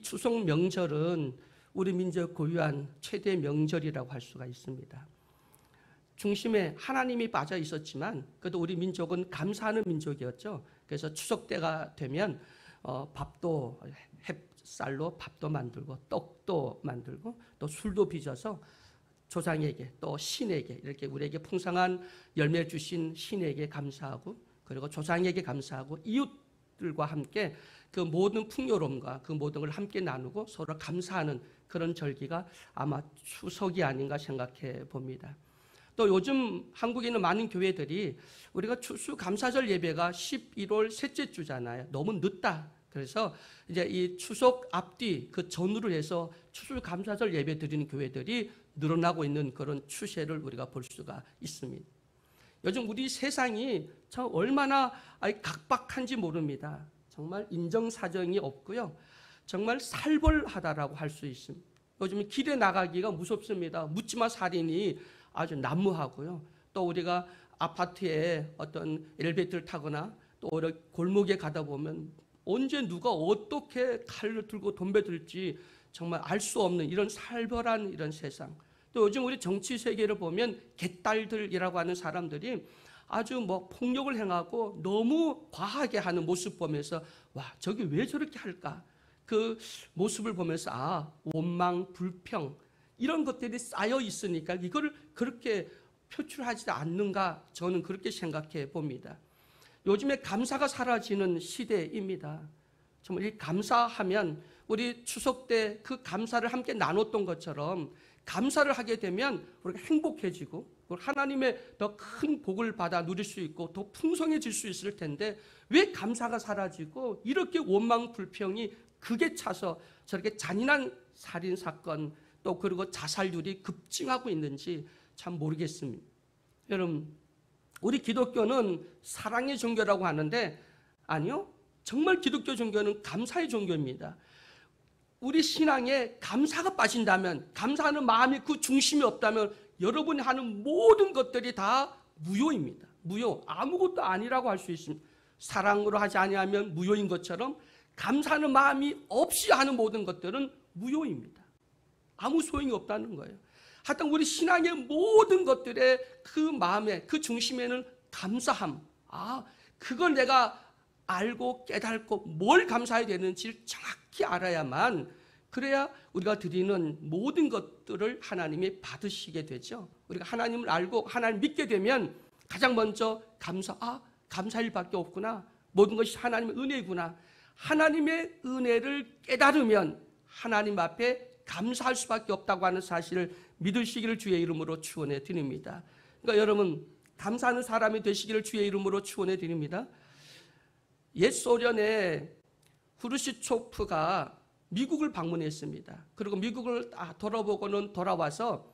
추석 명절은 우리 민족 고유한 최대 명절이라고 할 수가 있습니다. 중심에 하나님이 빠져 있었지만 그래도 우리 민족은 감사하는 민족이었죠. 그래서 추석 때가 되면 밥도 햇살로 밥도 만들고 떡도 만들고 또 술도 빚어서 조상에게 또 신에게 이렇게 우리에게 풍성한 열매 주신 신에게 감사하고 그리고 조상에게 감사하고 이웃들과 함께 그 모든 풍요로움과 그 모든 걸 함께 나누고 서로 감사하는 그런 절기가 아마 추석이 아닌가 생각해 봅니다. 또 요즘 한국에 있는 많은 교회들이 우리가 추수감사절 예배가 11월 셋째 주잖아요. 너무 늦다. 그래서 이제 이 추석 앞뒤 그 전후를 해서 추수감사절 예배 드리는 교회들이 늘어나고 있는 그런 추세를 우리가 볼 수가 있습니다. 요즘 우리 세상이 참 얼마나 각박한지 모릅니다. 정말 인정사정이 없고요. 정말 살벌하다라고 할 수 있습니다. 요즘 길에 나가기가 무섭습니다. 묻지마 살인이 아주 난무하고요. 또 우리가 아파트에 어떤 엘리베이터를 타거나 또 골목에 가다 보면 언제 누가 어떻게 칼을 들고 덤벼들지 정말 알 수 없는 이런 살벌한 이런 세상. 또 요즘 우리 정치 세계를 보면 개딸들이라고 하는 사람들이 아주 뭐 폭력을 행하고 너무 과하게 하는 모습 보면서 와, 저게 왜 저렇게 할까? 그 모습을 보면서 원망, 불평 이런 것들이 쌓여 있으니까 이거를 그렇게 표출하지 않는가 저는 그렇게 생각해 봅니다. 요즘에 감사가 사라지는 시대입니다. 정말 이 감사하면 우리 추석 때 그 감사를 함께 나눴던 것처럼 감사를 하게 되면 우리가 행복해지고 하나님의 더 큰 복을 받아 누릴 수 있고 더 풍성해질 수 있을 텐데 왜 감사가 사라지고 이렇게 원망 불평이 극에 차서 저렇게 잔인한 살인 사건 또 그리고 자살률이 급증하고 있는지 참 모르겠습니다. 여러분, 우리 기독교는 사랑의 종교라고 하는데 아니요, 정말 기독교 종교는 감사의 종교입니다. 우리 신앙에 감사가 빠진다면, 감사하는 마음이 그 중심이 없다면 여러분이 하는 모든 것들이 다 무효입니다. 무효, 아무것도 아니라고 할 수 있습니다. 사랑으로 하지 아니하면 무효인 것처럼 감사하는 마음이 없이 하는 모든 것들은 무효입니다. 아무 소용이 없다는 거예요. 하여튼 우리 신앙의 모든 것들의 그 마음에 그 중심에는 감사함. 그걸 내가 알고 깨닫고 뭘 감사해야 되는지를 정확히 알아야만 그래야 우리가 드리는 모든 것들을 하나님이 받으시게 되죠. 우리가 하나님을 알고 하나님을 믿게 되면 가장 먼저 감사할 밖에 없구나. 모든 것이 하나님의 은혜구나. 하나님의 은혜를 깨달으면 하나님 앞에 감사할 수밖에 없다고 하는 사실을 믿으시기를 주의 이름으로 축원해 드립니다. 그러니까 여러분, 감사하는 사람이 되시기를 주의 이름으로 축원해 드립니다. 옛 소련의 후르시초프가 미국을 방문했습니다. 그리고 미국을 돌아보고는 돌아와서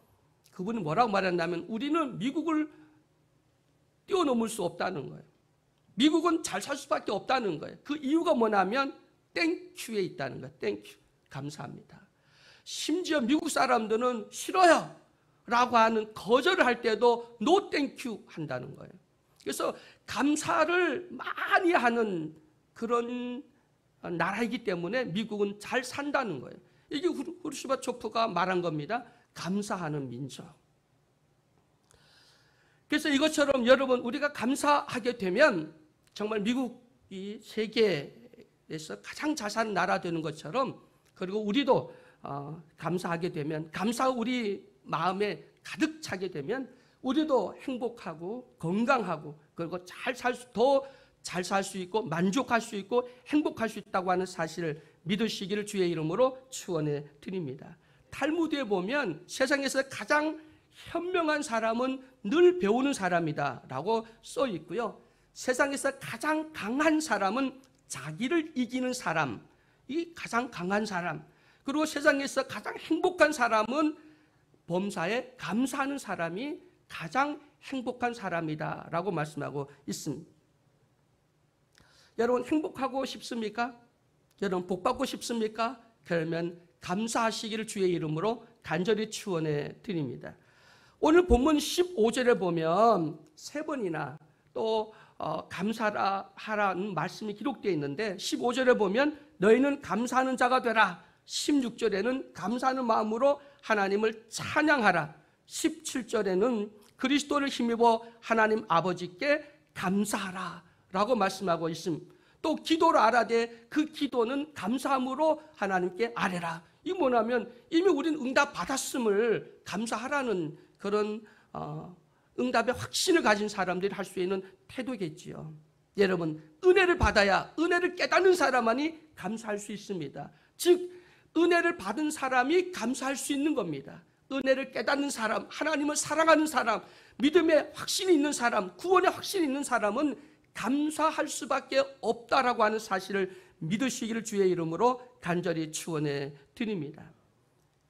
그분이 뭐라고 말했냐면 우리는 미국을 뛰어넘을 수 없다는 거예요. 미국은 잘 살 수밖에 없다는 거예요. 그 이유가 뭐냐면 땡큐에 있다는 거예요. 땡큐, 감사합니다. 심지어 미국 사람들은 싫어요 라고 하는 거절을 할 때도 노 땡큐 한다는 거예요. 그래서 감사를 많이 하는 그런 나라이기 때문에 미국은 잘 산다는 거예요. 이게 후르시초프가 말한 겁니다. 감사하는 민족. 그래서 이것처럼 여러분 우리가 감사하게 되면 정말 미국이 세계에서 가장 잘 사는 나라 되는 것처럼 그리고 우리도 감사하게 되면 감사가 우리 마음에 가득 차게 되면 우리도 행복하고 건강하고 그리고 더 잘 살 수 있고 만족할 수 있고 행복할 수 있다고 하는 사실을 믿으시기를 주의 이름으로 축원해 드립니다. 탈무드에 보면 세상에서 가장 현명한 사람은 늘 배우는 사람이다 라고 써 있고요. 세상에서 가장 강한 사람은 자기를 이기는 사람, 이 가장 강한 사람. 그리고 세상에서 가장 행복한 사람은 범사에 감사하는 사람이 가장 행복한 사람이다 라고 말씀하고 있습니다. 여러분 행복하고 싶습니까? 여러분 복받고 싶습니까? 그러면 감사하시기를 주의 이름으로 간절히 축원해 드립니다. 오늘 본문 15절에 보면 세 번이나 또 감사하라는 말씀이 기록되어 있는데 15절에 보면 너희는 감사하는 자가 되라 16절에는 감사하는 마음으로 하나님을 찬양하라. 17절에는 그리스도를 힘입어 하나님 아버지께 감사하라 라고 말씀하고 있습니다. 또 기도를 아뢰되 그 기도는 감사함으로 하나님께 아뢰라. 이 뭐냐면 이미 우리는 응답 받았음을 감사하라는 그런 응답의 확신을 가진 사람들이 할 수 있는 태도겠지요. 여러분, 은혜를 받아야 은혜를 깨닫는 사람만이 감사할 수 있습니다. 즉 은혜를 받은 사람이 감사할 수 있는 겁니다. 은혜를 깨닫는 사람, 하나님을 사랑하는 사람, 믿음의 확신이 있는 사람, 구원의 확신이 있는 사람은 감사할 수밖에 없다라고 하는 사실을 믿으시기를 주의 이름으로 간절히 축원해 드립니다.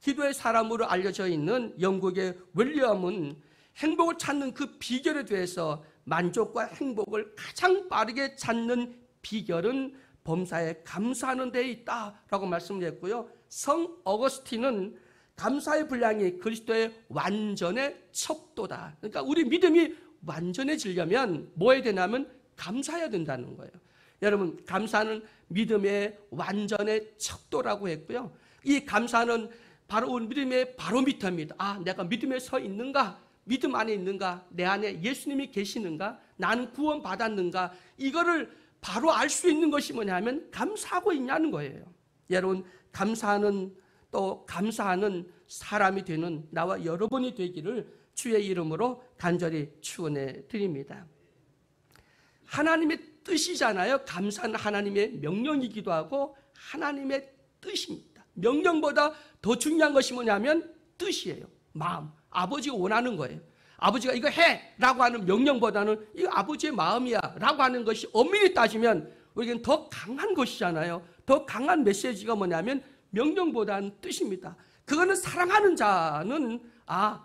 기도의 사람으로 알려져 있는 영국의 윌리엄은 행복을 찾는 그 비결에 대해서 만족과 행복을 가장 빠르게 찾는 비결은 범사에 감사하는 데에 있다라고 말씀을 했고요. 성 어거스틴은 감사의 분량이 그리스도의 완전의 척도다. 그러니까 우리 믿음이 완전해지려면 뭐 해야 되냐면 감사해야 된다는 거예요. 여러분, 감사는 믿음의 완전의 척도라고 했고요. 이 감사는 바로 우리 믿음의 바로미터입니다. 아, 내가 믿음에 서 있는가? 믿음 안에 있는가? 내 안에 예수님이 계시는가? 나는 구원 받았는가? 이거를 바로 알 수 있는 것이 뭐냐면 감사하고 있냐는 거예요. 여러분, 감사하는 또 감사하는 사람이 되는 나와 여러분이 되기를 주의 이름으로 간절히 축원해 드립니다. 하나님의 뜻이잖아요. 감사는 하나님의 명령이기도 하고 하나님의 뜻입니다. 명령보다 더 중요한 것이 뭐냐면 뜻이에요. 마음. 아버지가 원하는 거예요. 아버지가 이거 해! 라고 하는 명령보다는 이거 아버지의 마음이야 라고 하는 것이 엄밀히 따지면 우리에겐 더 강한 것이잖아요. 더 강한 메시지가 뭐냐면 명령보다는 뜻입니다. 그거는 사랑하는 자는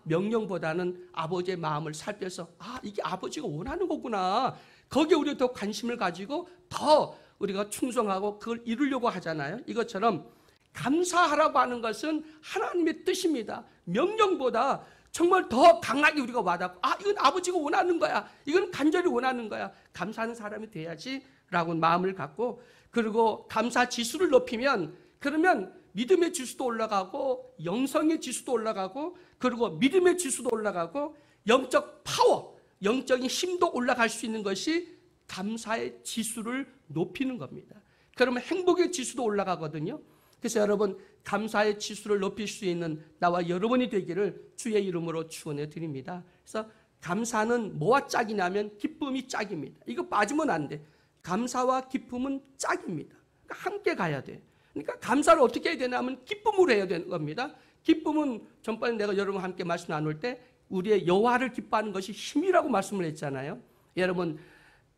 명령보다는 아버지의 마음을 살펴서 이게 아버지가 원하는 거구나. 거기에 우리가 더 관심을 가지고 더 우리가 충성하고 그걸 이루려고 하잖아요. 이것처럼 감사하라고 하는 것은 하나님의 뜻입니다. 명령보다 정말 더 강하게 우리가 와닿고 이건 아버지가 원하는 거야. 이건 간절히 원하는 거야. 감사하는 사람이 돼야지 라고 마음을 갖고, 그리고 감사 지수를 높이면 그러면 믿음의 지수도 올라가고 영성의 지수도 올라가고 그리고 믿음의 지수도 올라가고 영적 파워, 영적인 힘도 올라갈 수 있는 것이 감사의 지수를 높이는 겁니다. 그러면 행복의 지수도 올라가거든요. 그래서 여러분, 감사의 지수를 높일 수 있는 나와 여러분이 되기를 주의 이름으로 축원해 드립니다. 그래서 감사는 뭐와 짝이냐면 기쁨이 짝입니다. 이거 빠지면 안 돼. 감사와 기쁨은 짝입니다. 그러니까 함께 가야 돼. 그러니까 감사를 어떻게 해야 되냐면 기쁨으로 해야 되는 겁니다. 기쁨은 전번에 내가 여러분과 함께 말씀 나눌 때 우리의 여호와를 기뻐하는 것이 힘이라고 말씀을 했잖아요. 여러분,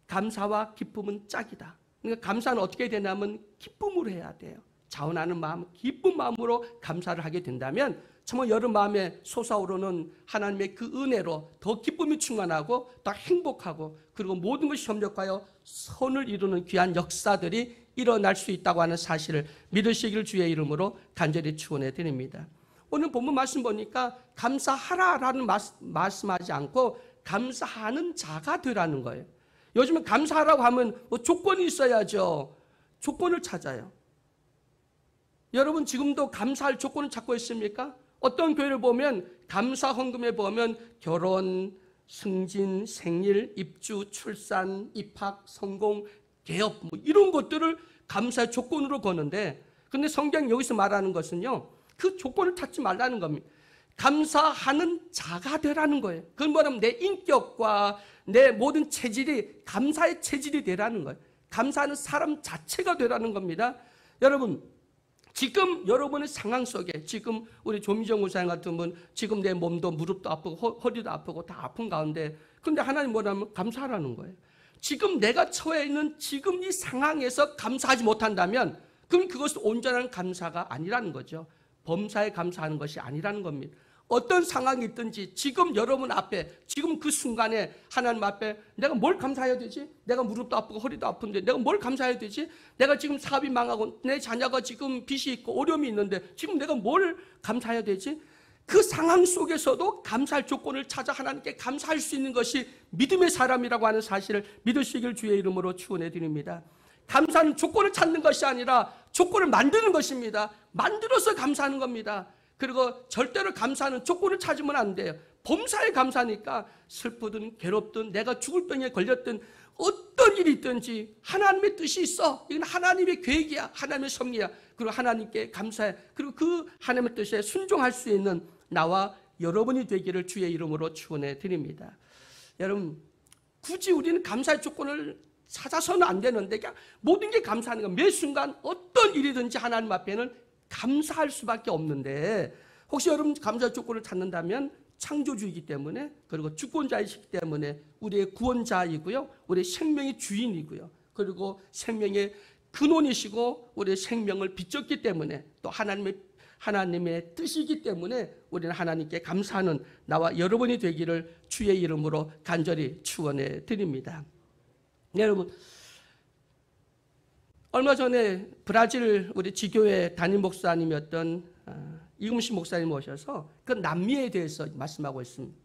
감사와 기쁨은 짝이다. 그러니까 감사는 어떻게 해야 되냐면 기쁨으로 해야 돼요. 자원하는 마음, 기쁜 마음으로 감사를 하게 된다면 정말 여러분 마음에 솟아오르는 하나님의 그 은혜로 더 기쁨이 충만하고 더 행복하고 그리고 모든 것이 협력하여 선을 이루는 귀한 역사들이 일어날 수 있다고 하는 사실을 믿으시기를 주의 이름으로 간절히 축원해 드립니다. 오늘 본문 말씀 보니까 감사하라라는 말씀하지 않고 감사하는 자가 되라는 거예요. 요즘은 감사하라고 하면 뭐 조건이 있어야죠. 조건을 찾아요. 여러분, 지금도 감사할 조건을 찾고 있습니까? 어떤 교회를 보면 감사 헌금에 보면 결혼, 승진, 생일, 입주, 출산, 입학, 성공, 개업 뭐 이런 것들을 감사의 조건으로 거는데, 근데 성경이 여기서 말하는 것은요, 그 조건을 찾지 말라는 겁니다. 감사하는 자가 되라는 거예요. 그건 뭐냐면 내 인격과 내 모든 체질이 감사의 체질이 되라는 거예요. 감사하는 사람 자체가 되라는 겁니다. 여러분, 지금 여러분의 상황 속에 지금 우리 조미정 목사님 같은 분 지금 내 몸도 무릎도 아프고 허리도 아프고 다 아픈 가운데, 근데 하나님 뭐냐면 감사하라는 거예요. 지금 내가 처해 있는 지금 이 상황에서 감사하지 못한다면 그럼 그것은 온전한 감사가 아니라는 거죠. 범사에 감사하는 것이 아니라는 겁니다. 어떤 상황이 있든지 지금 여러분 앞에 지금 그 순간에 하나님 앞에 내가 뭘 감사해야 되지? 내가 무릎도 아프고 허리도 아픈데 내가 뭘 감사해야 되지? 내가 지금 사업이 망하고 내 자녀가 지금 빚이 있고 어려움이 있는데 지금 내가 뭘 감사해야 되지? 그 상황 속에서도 감사할 조건을 찾아 하나님께 감사할 수 있는 것이 믿음의 사람이라고 하는 사실을 믿으시길 주의 이름으로 축원해 드립니다. 감사는 조건을 찾는 것이 아니라 조건을 만드는 것입니다. 만들어서 감사하는 겁니다. 그리고 절대로 감사하는 조건을 찾으면 안 돼요. 범사에 감사하니까 슬프든 괴롭든 내가 죽을 병에 걸렸든 어떤 일이 있든지 하나님의 뜻이 있어. 이건 하나님의 계획이야. 하나님의 섭리야. 그리고 하나님께 감사해. 그리고 그 하나님의 뜻에 순종할 수 있는 나와 여러분이 되기를 주의 이름으로 축원해 드립니다. 여러분, 굳이 우리는 감사의 조건을 찾아서는 안 되는데 그냥 모든 게 감사하는 거. 매 순간 어떤 일이든지 하나님 앞에는 감사할 수밖에 없는데, 혹시 여러분 감사의 조건을 찾는다면 창조주이기 때문에, 그리고 주권자이시기 때문에 우리의 구원자이고요, 우리의 생명의 주인이고요, 그리고 생명의 근원이시고 우리의 생명을 빚졌기 때문에, 또 하나님의 뜻이기 때문에 우리는 하나님께 감사하는 나와 여러분이 되기를 주의 이름으로 간절히 축원해 드립니다. 여러분, 얼마 전에 브라질 우리 지교회 담임 목사님이었던 이금식 목사님 오셔서 그 남미에 대해서 말씀하고 있습니다.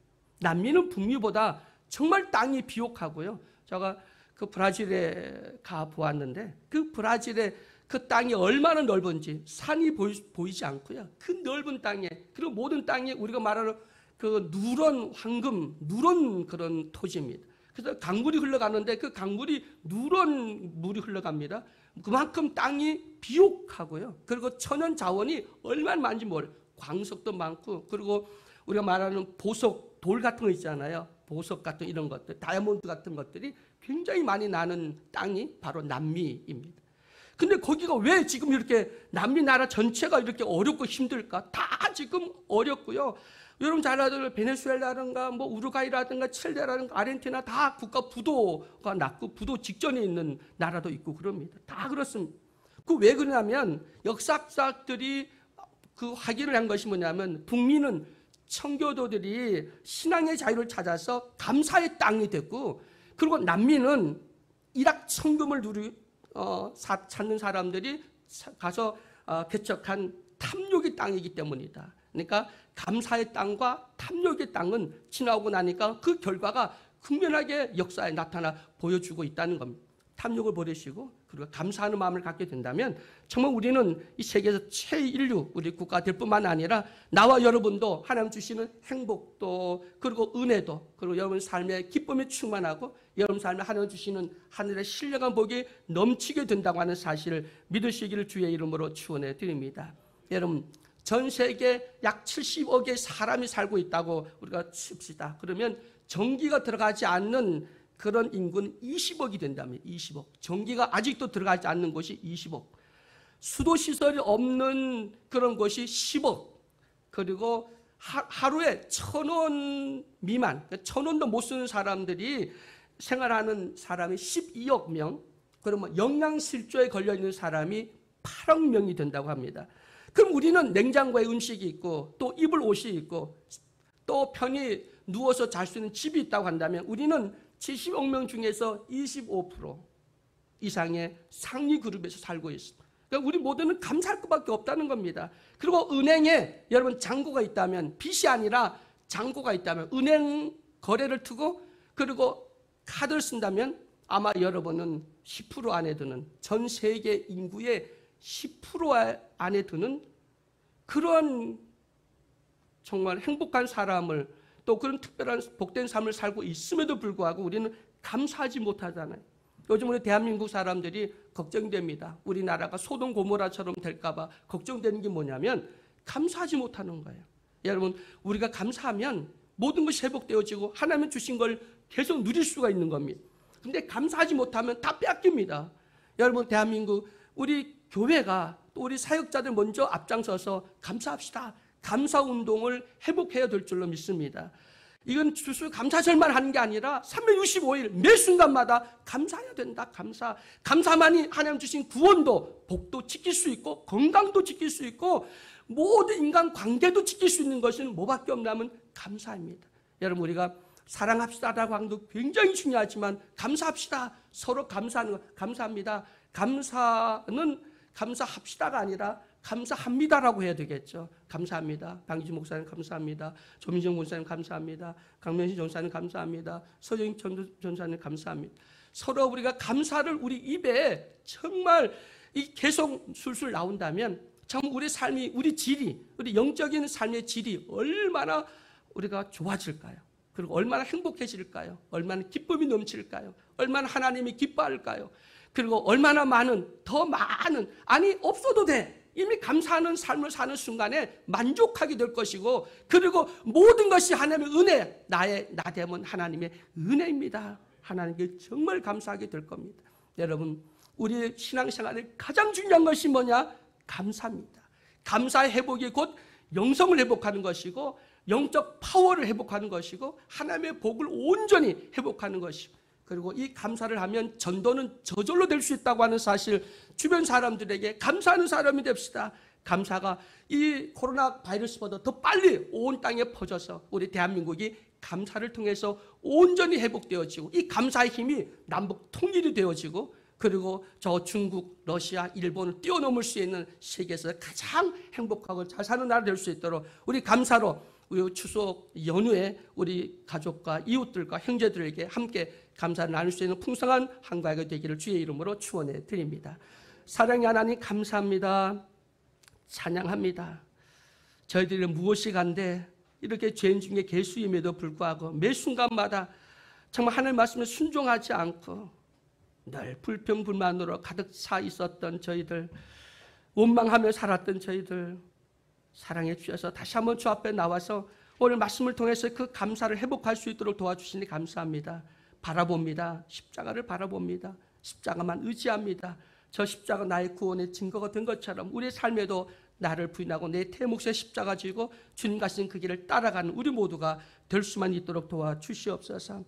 남미는 북미보다 정말 땅이 비옥하고요. 제가 그 브라질에 가 보았는데 그 브라질의 그 땅이 얼마나 넓은지, 산이 보이지 않고요. 그 넓은 땅에, 그리고 모든 땅에 우리가 말하는 그 누런 황금, 누런 그런 토지입니다. 그래서 강물이 흘러가는데 그 강물이 누런 물이 흘러갑니다. 그만큼 땅이 비옥하고요. 그리고 천연 자원이 얼마나 많은지 몰라요. 광석도 많고, 그리고 우리가 말하는 보석, 돌 같은 거 있잖아요. 보석 같은 이런 것들, 다이아몬드 같은 것들이 굉장히 많이 나는 땅이 바로 남미입니다. 근데 거기가 왜 지금 이렇게 남미 나라 전체가 이렇게 어렵고 힘들까? 다 지금 어렵고요. 여러분 잘 아는 베네수엘라든가 뭐 우루과이라든가 칠레라든가 아르헨티나 다 국가 부도가 났고 부도 직전에 있는 나라도 있고 그럽니다. 다 그렇습니다. 그 왜 그러냐면 역사학자들이 그 확인을 한 것이 뭐냐면 북미는 청교도들이 신앙의 자유를 찾아서 감사의 땅이 됐고, 그리고 남미는 이락 천금을 찾는 사람들이 가서 개척한 탐욕의 땅이기 때문이다. 그러니까 감사의 땅과 탐욕의 땅은 지나오고 나니까 그 결과가 극명하게 역사에 나타나 보여주고 있다는 겁니다. 탐욕을 버리시고 그리고 감사하는 마음을 갖게 된다면 정말 우리는 이 세계에서 최인류 우리 국가 될 뿐만 아니라 나와 여러분도 하나님 주시는 행복도, 그리고 은혜도, 그리고 여러분 삶의 기쁨이 충만하고 여러분 삶에 하나님 주시는 하늘의 신령한 복이 넘치게 된다고 하는 사실을 믿으시기를 주의 이름으로 축원해 드립니다. 여러분, 전 세계 약 70억의 사람이 살고 있다고 우리가 칩시다. 그러면 전기가 들어가지 않는 그런 인구는 20억이 된다면 20억. 전기가 아직도 들어가지 않는 곳이 20억. 수도시설이 없는 그런 곳이 10억. 그리고 하루에 1,000원 미만, 1,000원도 못 쓰는 사람들이 생활하는 사람이 12억 명. 그러면 영양실조에 걸려있는 사람이 8억 명이 된다고 합니다. 그럼 우리는 냉장고에 음식이 있고 또 입을 옷이 있고 또 편히 누워서 잘 수 있는 집이 있다고 한다면 우리는 70억 명 중에서 25% 이상의 상위 그룹에서 살고 있습니다. 그러니까 우리 모두는 감사할 것밖에 없다는 겁니다. 그리고 은행에 여러분 잔고가 있다면, 빚이 아니라 잔고가 있다면, 은행 거래를 두고 그리고 카드를 쓴다면 아마 여러분은 10% 안에 드는, 전 세계 인구의 10% 안에 드는 그런 정말 행복한 사람을, 또 그런 특별한 복된 삶을 살고 있음에도 불구하고 우리는 감사하지 못하잖아요. 요즘 우리 대한민국 사람들이 걱정됩니다. 우리나라가 소돔 고모라처럼 될까 봐 걱정되는 게 뭐냐면 감사하지 못하는 거예요. 여러분, 우리가 감사하면 모든 것이 회복되어지고 하나님 주신 걸 계속 누릴 수가 있는 겁니다. 근데 감사하지 못하면 다 뺏깁니다. 여러분, 대한민국 우리 교회가 또 우리 사역자들 먼저 앞장서서 감사합시다. 감사운동을 회복해야 될 줄로 믿습니다. 이건 주수 감사절만 하는 게 아니라 365일 매 순간마다 감사해야 된다. 감사만이 하나님 주신 구원도, 복도 지킬 수 있고 건강도 지킬 수 있고 모든 인간 관계도 지킬 수 있는 것은 뭐밖에 없냐면 감사입니다. 여러분, 우리가 사랑합시다라고 하는 것도 굉장히 중요하지만 감사합시다. 서로 감사하는 것, 감사합니다. 감사는 감사합시다가 아니라 감사합니다라고 해야 되겠죠. 감사합니다. 방기주 목사님 감사합니다. 조민정 목사님 감사합니다. 강명신 전사님 감사합니다. 서정인 전사님 감사합니다. 서로 우리가 감사를 우리 입에 정말 계속 술술 나온다면 참 우리 삶이, 우리 질이, 우리 영적인 삶의 질이 얼마나 우리가 좋아질까요? 그리고 얼마나 행복해질까요? 얼마나 기쁨이 넘칠까요? 얼마나 하나님이 기뻐할까요? 그리고 얼마나 많은, 더 많은, 아니 없어도 돼. 이미 감사하는 삶을 사는 순간에 만족하게 될 것이고, 그리고 모든 것이 하나님의 은혜, 나 되면 하나님의 은혜입니다. 하나님께 정말 감사하게 될 겁니다. 여러분, 우리의 신앙생활에 가장 중요한 것이 뭐냐? 감사입니다. 감사의 회복이 곧 영성을 회복하는 것이고, 영적 파워를 회복하는 것이고, 하나님의 복을 온전히 회복하는 것이고, 그리고 이 감사를 하면 전도는 저절로 될 수 있다고 하는 사실, 주변 사람들에게 감사하는 사람이 됩시다. 감사가 이 코로나 바이러스보다 더 빨리 온 땅에 퍼져서 우리 대한민국이 감사를 통해서 온전히 회복되어지고, 이 감사의 힘이 남북 통일이 되어지고, 그리고 저 중국, 러시아, 일본을 뛰어넘을 수 있는 세계에서 가장 행복하고 잘 사는 나라 될 수 있도록 우리 감사로 우리 추석 연휴에 우리 가족과 이웃들과 형제들에게 함께 감사를 나눌 수 있는 풍성한 한가위가 되기를 주의 이름으로 축원해 드립니다. 사랑의 하나님, 감사합니다. 찬양합니다. 저희들이 무엇이 간데 이렇게 죄인 중에 개수임에도 불구하고 매 순간마다 정말 하나님 말씀에 순종하지 않고 늘 불평불만으로 가득 차 있었던 저희들, 원망하며 살았던 저희들 사랑해 주셔서 다시 한번 주 앞에 나와서 오늘 말씀을 통해서 그 감사를 회복할 수 있도록 도와주시니 감사합니다. 바라봅니다. 십자가를 바라봅니다. 십자가만 의지합니다. 저 십자가 나의 구원의 증거가 된 것처럼 우리의 삶에도 나를 부인하고 내 태목의 십자가 지고 주님 가신 그 길을 따라가는 우리 모두가 될 수만 있도록 도와주시옵소서.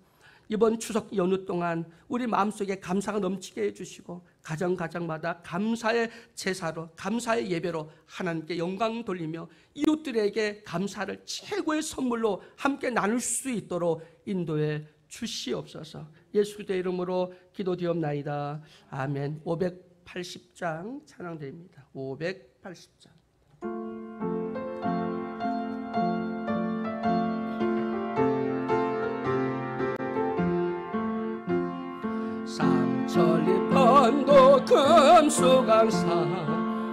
이번 추석 연휴 동안 우리 마음속에 감사가 넘치게 해주시고, 가정마다 감사의 제사로, 감사의 예배로 하나님께 영광 돌리며 이웃들에게 감사를 최고의 선물로 함께 나눌 수 있도록 인도해 주시옵소서. 예수 그리스도의 이름으로 기도드리옵나이다. 아멘. 580장 찬양드립니다. 580장. 천리반도 금수강산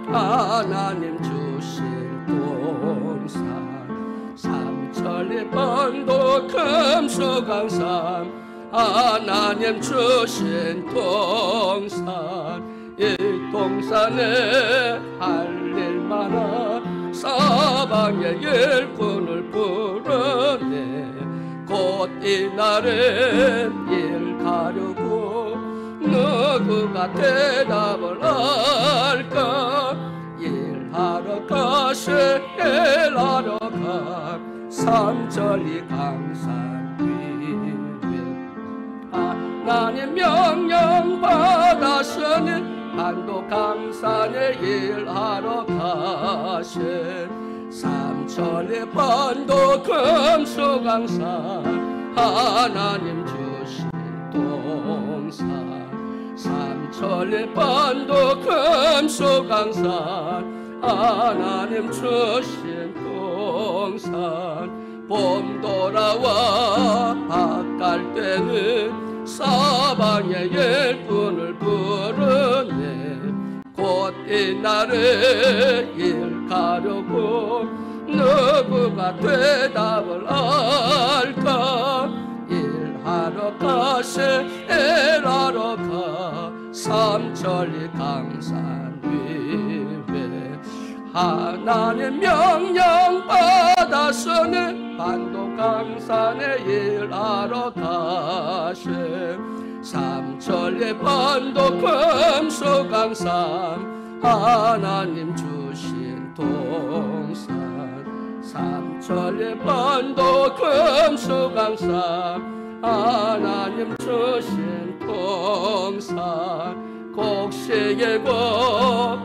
하나님 주신 동산, 삼천리반도 금수강산 하나님 주신 동산, 이 동산에 할 일 많아 사방의 일꾼을 부르네. 곧 이날은 일 가려고 누구가 대답을 할까? 일하러 가시 일하러 가 삼천리 강산 위에 하나님 명령 받았으니 반도 강산에 일하러 가시 삼천리 반도 금수강산 하나님 주신 동산, 삼천리 반도 금수강산 하나님 주신 동산, 봄 돌아와 밭갈 때는 사방의 일꾼을 부르네. 곧 이날에 일 가려고 누구가 대답을 할까? 일하러 가시 일하러 가 삼천리 강산 위에 하나님 명령 받았으니 반도 강산에 일하러 가시 삼천리 반도 금수강산 하나님 주신 동산, 삼천리 반도 금수강산 하나님 주신 동산, 곡식이고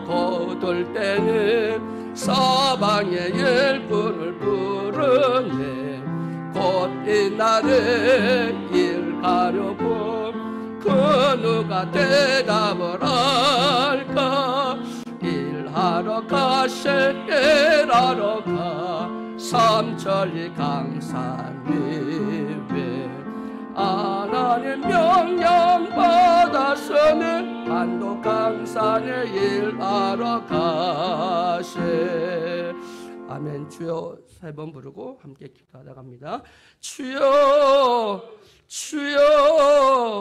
거둘 때는 사방의 일꾼을 부르네. 곧 이날에 일 가려고 그 누가 대답을 할까? 일하러 가시 일하러 가 삼천리 강산 위에 하나님 명령 받아서는 반도 강산에 일하러 가세. 아멘. 주여 3번 부르고 함께 기도하다 갑니다. 주여 주여